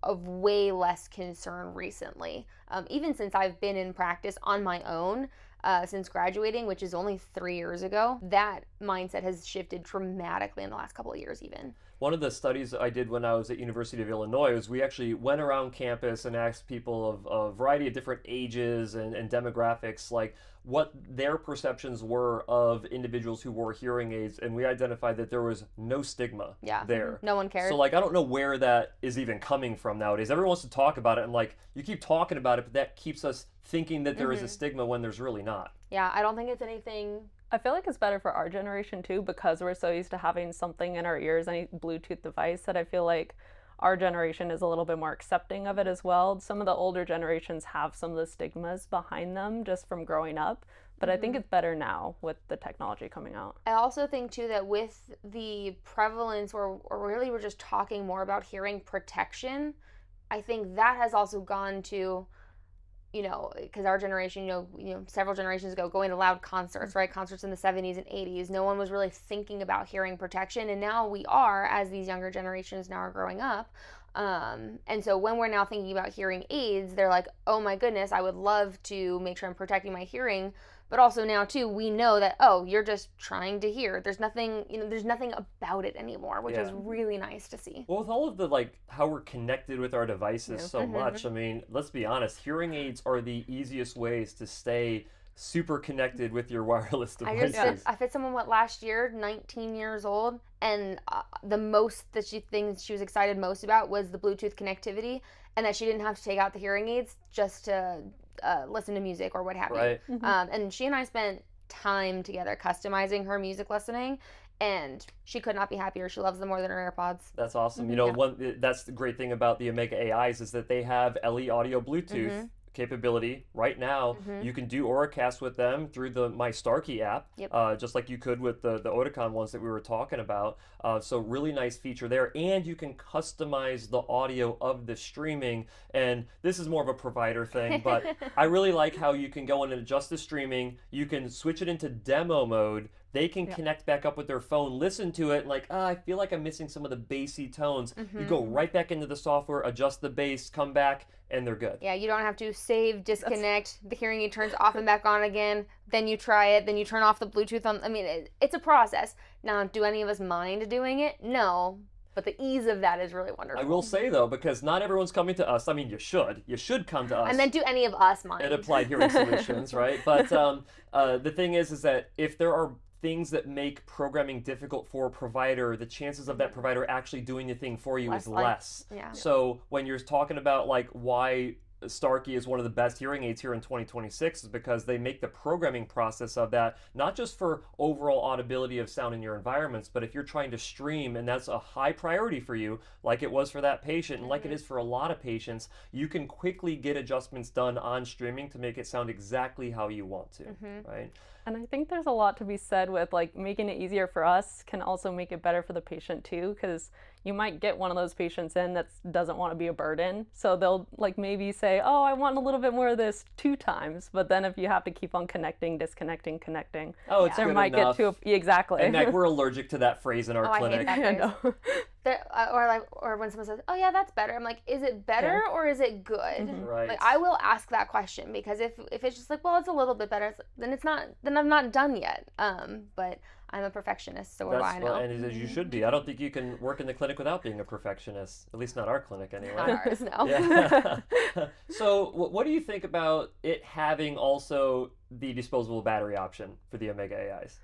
of way less concern recently. Even since I've been in practice on my own, since graduating, which is only 3 years ago, that mindset has shifted dramatically in the last couple of years even.
One of the studies I did when I was at University of Illinois was we actually went around campus and asked people of a variety of different ages and demographics, like what their perceptions were of individuals who wore hearing aids, and we identified that there was no stigma there.
No one cared.
So like, I don't know where that is even coming from nowadays. Everyone wants to talk about it, and like, you keep talking about it, but that keeps us thinking that there is a stigma when there's really not.
Yeah, I don't think it's anything.
I feel like it's better for our generation too, because we're so used to having something in our ears, any Bluetooth device, that I feel like our generation is a little bit more accepting of it as well. Some of the older generations have some of the stigmas behind them just from growing up, but I think it's better now with the technology coming out.
I also think too that with the prevalence, or really we're just talking more about hearing protection, I think that has also gone to, because our generation, several generations ago, going to loud concerts, right? Concerts in the 70s and 80s, no one was really thinking about hearing protection. And now we are, as these younger generations now are growing up. And so when we're now thinking about hearing aids, they're like, oh my goodness, I would love to make sure I'm protecting my hearing. But also now too, we know that, oh, you're just trying to hear. There's nothing, there's nothing about it anymore, which is really nice to see.
Well, with all of the, like, how we're connected with our devices so much, I mean, let's be honest, hearing aids are the easiest ways to stay super connected with your wireless devices.
I fit someone last year, 19 years old, and the most that she was excited most about was the Bluetooth connectivity, and that she didn't have to take out the hearing aids just to listen to music or what have you. And she and I spent time together customizing her music listening, and she could not be happier. She loves them more than her AirPods.
That's awesome. That's the great thing about the Omega AIs is that they have LE audio Bluetooth capability right now. You can do Auracast with them through the My Starkey app, just like you could with the Oticon ones that we were talking about. So really nice feature there, and you can customize the audio of the streaming. And this is more of a provider thing, but I really like how you can go in and adjust the streaming. You can switch it into demo mode. They can connect back up with their phone, listen to it, and like, I feel like I'm missing some of the bassy tones. You go right back into the software, adjust the bass, come back, and they're good.
Yeah, you don't have to save, disconnect, the hearing aid turns off and back on again, then you try it, then you turn off the Bluetooth on. I mean, it's a process. Now, do any of us mind doing it? No. But the ease of that is really wonderful.
I will say, though, because not everyone's coming to us. I mean, you should. You should come to us.
And then do any of us mind?
At Applied Hearing Solutions, right? But the thing is that if there are things that make programming difficult for a provider, the chances of that provider actually doing the thing for you is less. So when you're talking about like why Starkey is one of the best hearing aids here in 2026 is because they make the programming process of that, not just for overall audibility of sound in your environments, but if you're trying to stream and that's a high priority for you, like it was for that patient and like it is for a lot of patients, you can quickly get adjustments done on streaming to make it sound exactly how you want to, right?
And I think there's a lot to be said with like making it easier for us can also make it better for the patient too, because you might get one of those patients in that doesn't want to be a burden. So they'll like maybe say, oh, I want a little bit more of this 2 times. But then if you have to keep on connecting, disconnecting, connecting,
Oh, it's
there
good
might
enough.
get to exactly.
And Meg, we're allergic to that phrase in our
I
clinic.
hate that phrase. Or when someone says, "Oh yeah, that's better," I'm like, "Is it better or is it good?"
Right.
Like I will ask that question, because if it's just like, "Well, it's a little bit better," then it's not. Then I'm not done yet. But I'm a perfectionist, so what do I know?
Well, and as you should be. I don't think you can work in the clinic without being a perfectionist. At least not our clinic, anyway.
Not ours, no.
Yeah. So, what do you think about it having also the disposable battery option for the Omega AIs?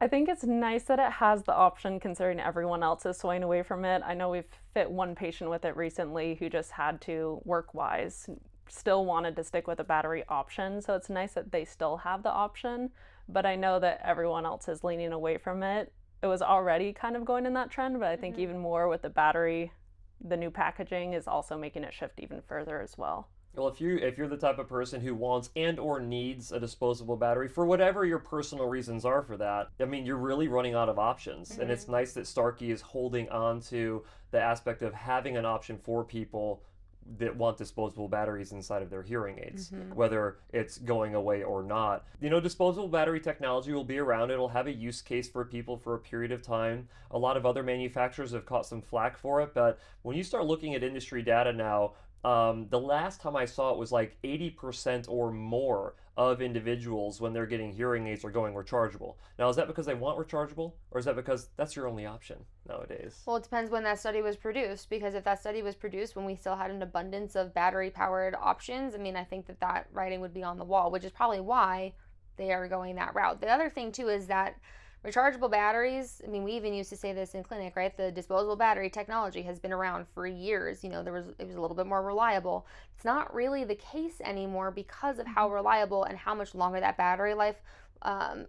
I think it's nice that it has the option considering everyone else is swaying away from it. I know we've fit one patient with it recently who just had to, work-wise, still wanted to stick with the battery option. So it's nice that they still have the option, but I know that everyone else is leaning away from it. It was already kind of going in that trend, but I think even more with the battery, the new packaging is also making it shift even further as well.
Well, if you're the type of person who wants and or needs a disposable battery for whatever your personal reasons are for that, I mean, you're really running out of options. And it's nice that Starkey is holding on to the aspect of having an option for people that want disposable batteries inside of their hearing aids, whether it's going away or not. You know, disposable battery technology will be around. It'll have a use case for people for a period of time. A lot of other manufacturers have caught some flack for it, but when you start looking at industry data now, the last time I saw it was like 80% or more of individuals when they're getting hearing aids are going rechargeable. Now, is that because they want rechargeable, or is that because that's your only option nowadays?
Well, it depends when that study was produced, because if that study was produced when we still had an abundance of battery-powered options, I mean, I think that writing would be on the wall, which is probably why they are going that route. The other thing, too, is that rechargeable batteries, I mean, we even used to say this in clinic, right? The disposable battery technology has been around for years. You know, it was a little bit more reliable. It's not really the case anymore because of how reliable and how much longer that battery life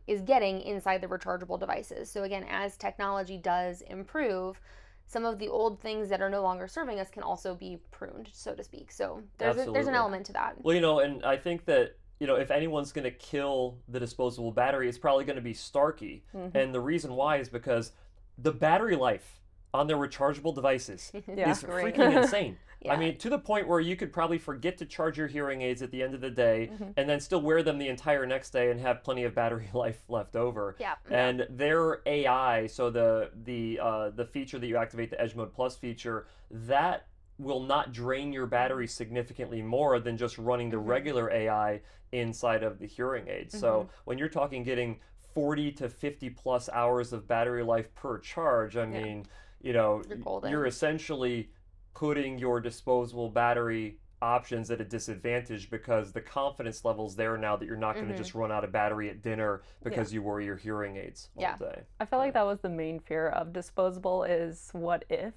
is getting inside the rechargeable devices. So again, as technology does improve, some of the old things that are no longer serving us can also be pruned, so to speak. So there's an element to that.
Well, you know, and I think that, you know, if anyone's going to kill the disposable battery, it's probably going to be Starkey. And the reason why is because the battery life on their rechargeable devices is freaking insane. I mean, to the point where you could probably forget to charge your hearing aids at the end of the day and then still wear them the entire next day and have plenty of battery life left over. And their AI, so the feature that you activate, the Edge Mode Plus feature, that will not drain your battery significantly more than just running the regular AI inside of the hearing aid. So when you're talking getting 40 to 50 plus hours of battery life per charge, I mean, you know, you're essentially putting your disposable battery options at a disadvantage because the confidence level's there now that you're not going to just run out of battery at dinner because you wear your hearing aids all day.
I feel like that was the main fear of disposable is what if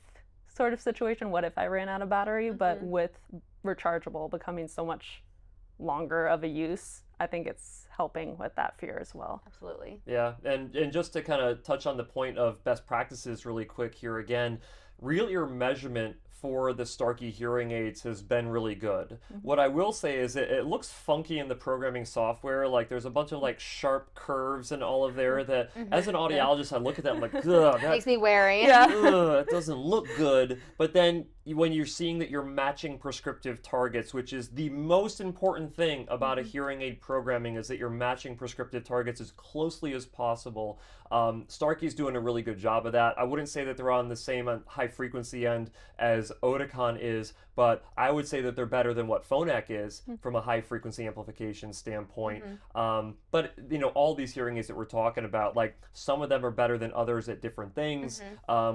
sort of situation. What if I ran out of battery? But with rechargeable becoming so much longer of a use, I think it's helping with that fear as well.
Absolutely.
Yeah, and just to kind of touch on the point of best practices really quick here again, real ear measurement for the Starkey hearing aids has been really good. What I will say is it looks funky in the programming software. Like there's a bunch of like sharp curves and all of there that as an audiologist, I look at that and I'm like, ugh, that
makes me wary.
it doesn't look good. But then when you're seeing that you're matching prescriptive targets, which is the most important thing about a hearing aid programming, is that you're matching prescriptive targets as closely as possible. Starkey's doing a really good job of that. I wouldn't say that they're on the same high frequency end as Oticon is, but I would say that they're better than what Phonak is from a high frequency amplification standpoint. But you know, all these hearing aids that we're talking about, like some of them are better than others at different things,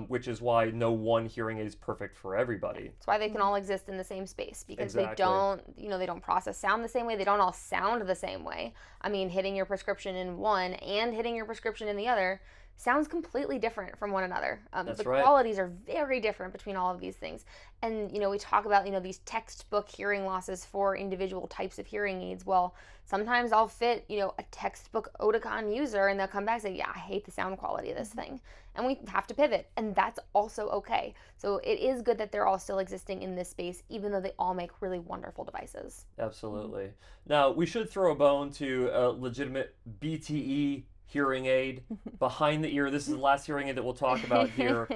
which is why no one hearing aid is perfect for everybody.
That's why they can all exist in the same space, because they don't, you know, they don't process sound the same way. They don't all sound the same way. I mean, hitting your prescription in one and hitting your prescription in the other sounds completely different from one another. The qualities are very different between all of these things. And, you know, we talk about, you know, these textbook hearing losses for individual types of hearing aids. Well, sometimes I'll fit, you know, a textbook Oticon user and they'll come back and say, yeah, I hate the sound quality of this thing. And we have to pivot, and that's also okay. So it is good that they're all still existing in this space, even though they all make really wonderful devices.
Absolutely. Now, we should throw a bone to a legitimate BTE hearing aid behind the ear. This is the last hearing aid that we'll talk about here.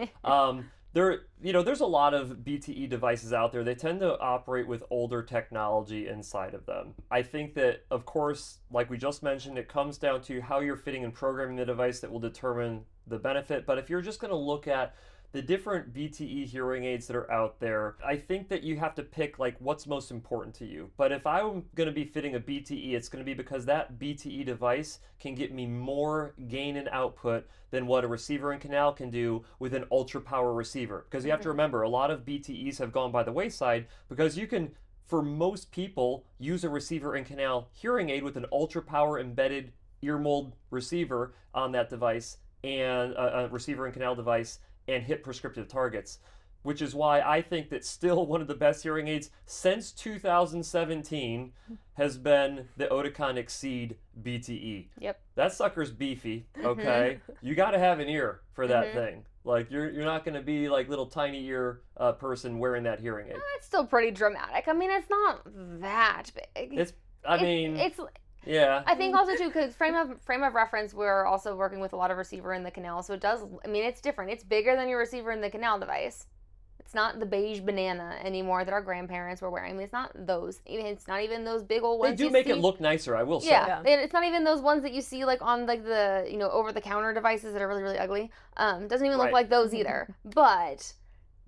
There's a lot of BTE devices out there. They tend to operate with older technology inside of them. I think that, of course, like we just mentioned, it comes down to how you're fitting and programming the device that will determine the benefit. But if you're just going to look at the different BTE hearing aids that are out there, I think that you have to pick like what's most important to you. But if I'm going to be fitting a BTE, it's going to be because that BTE device can get me more gain and output than what a receiver in canal can do with an ultra power receiver. Because you have to remember, a lot of BTEs have gone by the wayside because you can, for most people, use a receiver in canal hearing aid with an ultra power embedded ear mold receiver on that device and a receiver in canal device and hit prescriptive targets, which is why I think that still one of the best hearing aids since 2017 has been the Oticon Xceed BTE.
Yep.
That sucker's beefy, okay? You got to have an ear for that thing. Like you're not going to be like little tiny ear person wearing that hearing aid.
It's still pretty dramatic. I mean, it's not that big.
Yeah.
I think also too, because frame of reference, we're also working with a lot of receiver in the canal, so it does. I mean, it's different. It's bigger than your receiver in the canal device. It's not the beige banana anymore that our grandparents were wearing. I mean, it's not those. It's not even those big old ones.
They do make it look nicer, I will say.
Yeah, it's not even those ones that you see like on like the over the counter devices that are really really ugly. Doesn't even look like those either. But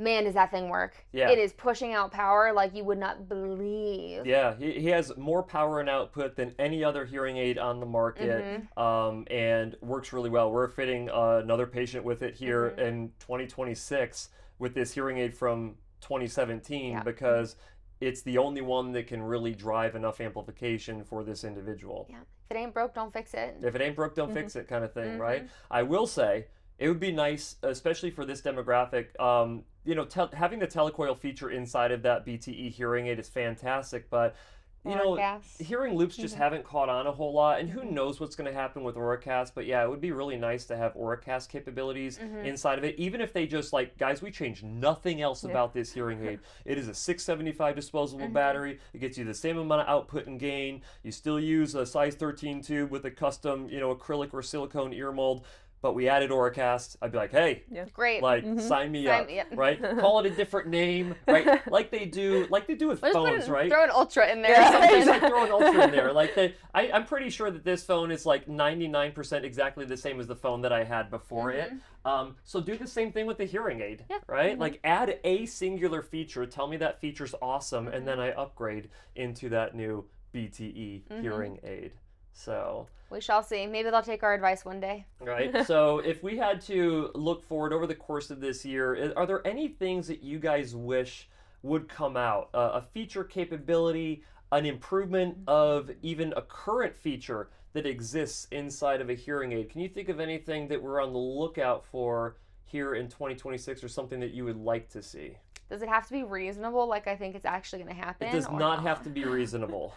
man, does that thing work.
Yeah.
It is pushing out power like you would not believe.
Yeah, he has more power and output than any other hearing aid on the market, and works really well. We're fitting another patient with it here in 2026 with this hearing aid from 2017 because it's the only one that can really drive enough amplification for this individual.
Yeah. If it ain't broke, don't fix it.
If it ain't broke, don't fix it kind of thing, right? I will say, it would be nice, especially for this demographic, having the telecoil feature inside of that BTE hearing aid is fantastic, but hearing loops just haven't caught on a whole lot, and who knows what's going to happen with Auracast, but yeah, it would be really nice to have Auracast capabilities inside of it, even if they just guys, we changed nothing else about this hearing aid. It is a 675 disposable battery. It gets you the same amount of output and gain. You still use a size 13 tube with a custom, acrylic or silicone ear mold. But we added Auracast. I'd be like, hey,
great,
sign me up, right? Call it a different name, right? Like they do with phones, right?
Throw an Ultra in there. Or something.
Throw an Ultra in there. I'm pretty sure that this phone is like 99% exactly the same as the phone that I had before it. So do the same thing with the hearing aid, right? Like add a singular feature, tell me that feature's awesome, and then I upgrade into that new BTE hearing aid. So
we shall see. Maybe they'll take our advice one day.
Right. So if we had to look forward over the course of this year, are there any things that you guys wish would come out? A feature capability, an improvement of even a current feature that exists inside of a hearing aid? Can you think of anything that we're on the lookout for here in 2026 or something that you would like to see?
Does it have to be reasonable? Like I think it's actually going to happen?
It does not have to be reasonable.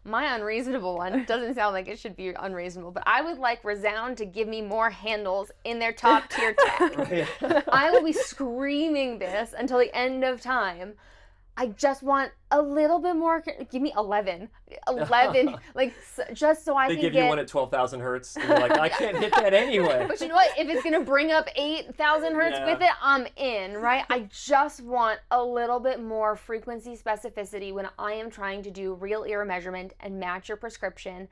My unreasonable one doesn't sound like it should be unreasonable, but I would like Resound to give me more handles in their top tier tech. I will be screaming this until the end of time. I just want a little bit more. Give me 11, just so I can get.
They give you one at 12,000 hertz. And you're like, I can't hit that anyway.
But you know what? If it's gonna bring up 8,000 hertz with it, I'm in. Right? I just want a little bit more frequency specificity when I am trying to do real ear measurement and match your prescription.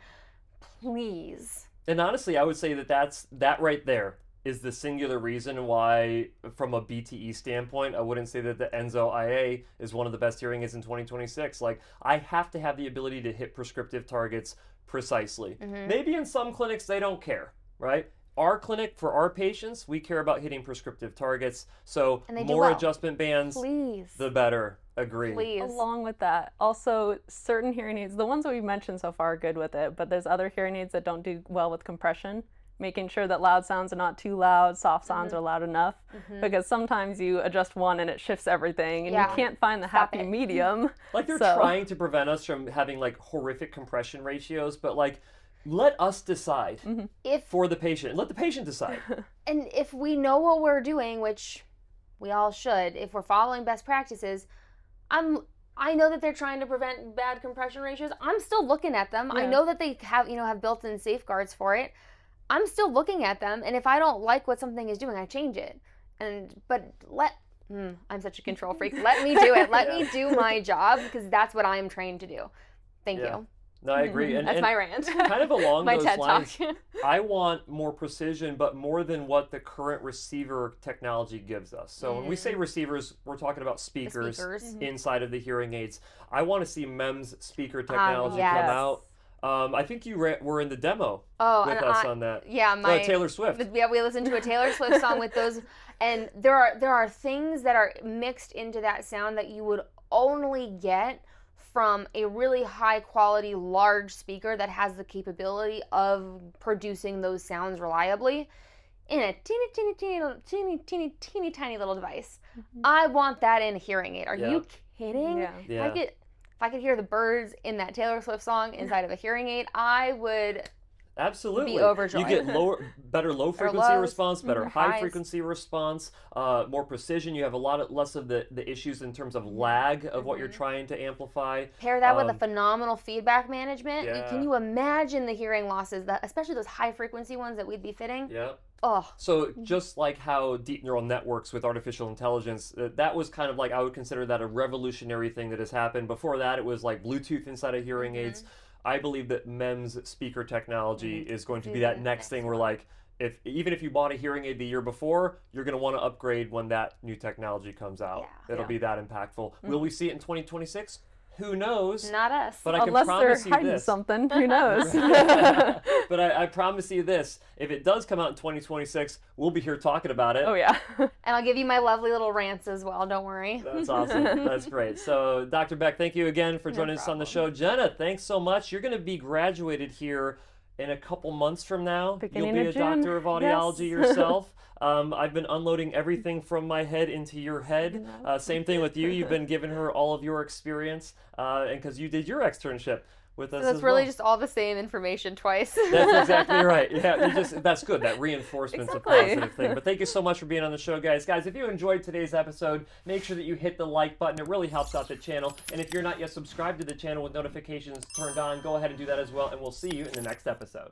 Please.
And honestly, I would say that right there is the singular reason why, from a BTE standpoint, I wouldn't say that the Enzo IA is one of the best hearing aids in 2026. Like, I have to have the ability to hit prescriptive targets precisely. Maybe in some clinics, they don't care, right? Our clinic, for our patients, we care about hitting prescriptive targets. So more adjustment bands, the better. Agree.
Please.
Along with that, also certain hearing aids, the ones that we've mentioned so far are good with it, but there's other hearing aids that don't do well with compression. Making sure that loud sounds are not too loud, soft sounds are loud enough, because sometimes you adjust one and it shifts everything, and you can't find the happy medium.
Like they're trying to prevent us from having like horrific compression ratios, but like let us decide for the patient. Let the patient decide.
And if we know what we're doing, which we all should, if we're following best practices, I know that they're trying to prevent bad compression ratios. I'm still looking at them. I know that they have built-in safeguards for it. I'm still looking at them, and if I don't like what something is doing, I change it. I'm such a control freak. Let me do it. Let me do my job, because that's what I'm trained to do. Thank you.
No, I agree.
That's my rant.
Kind of along
my
those
TED
lines,
Talk.
I want more precision, but more than what the current receiver technology gives us. So when we say receivers, we're talking about speakers inside of the hearing aids. I want to see MEMS speaker technology come out. I think you were in the demo with us on that.
Yeah,
Taylor Swift.
Yeah, we listened to a Taylor Swift song with those, and there are things that are mixed into that sound that you would only get from a really high quality large speaker that has the capability of producing those sounds reliably in a teeny tiny little device. I want that in a hearing aid. Are you kidding?
Yeah.
If I could hear the birds in that Taylor Swift song inside of a hearing aid, I would
absolutely
be overjoyed.
You get better low frequency response, better high frequency response, more precision. You have a lot less of the issues in terms of lag of what you're trying to amplify.
Pair that with a phenomenal feedback management.
Yeah.
Can you imagine the hearing losses, especially those high frequency ones that we'd be fitting?
Yeah.
Oh.
So just like how deep neural networks with artificial intelligence, that was kind of like, I would consider that a revolutionary thing that has happened. Before that, it was like Bluetooth inside of hearing aids. I believe that MEMS speaker technology is going to be that next thing where, like, even if you bought a hearing aid the year before, you're going to want to upgrade when that new technology comes out. It'll be that impactful. Will we see it in 2026? Who knows?
Not us.
But I can
Unless
promise
they're
you
hiding
this.
something, who knows?
But I promise you this: if it does come out in 2026, we'll be here talking about it.
Oh yeah.
And I'll give you my lovely little rants as well. Don't worry.
That's awesome. That's great. So, Dr. Beck, thank you again for joining us on the show. Jena, thanks so much. You're going to be graduated here in a couple months from now.
Beginning
You'll be
of
a
June.
doctor of audiology
Yes.
yourself. I've been unloading everything from my head into your head. Same thing with you. You've been giving her all of your experience, and because you did your externship with us.
So that's
as
really
well.
just all the same information twice.
That's exactly right. Yeah, that's good. That reinforcement's
Exactly.
a positive thing. But thank you so much for being on the show, guys. Guys, if you enjoyed today's episode, make sure that you hit the like button. It really helps out the channel. And if you're not yet subscribed to the channel with notifications turned on, go ahead and do that as well. And we'll see you in the next episode.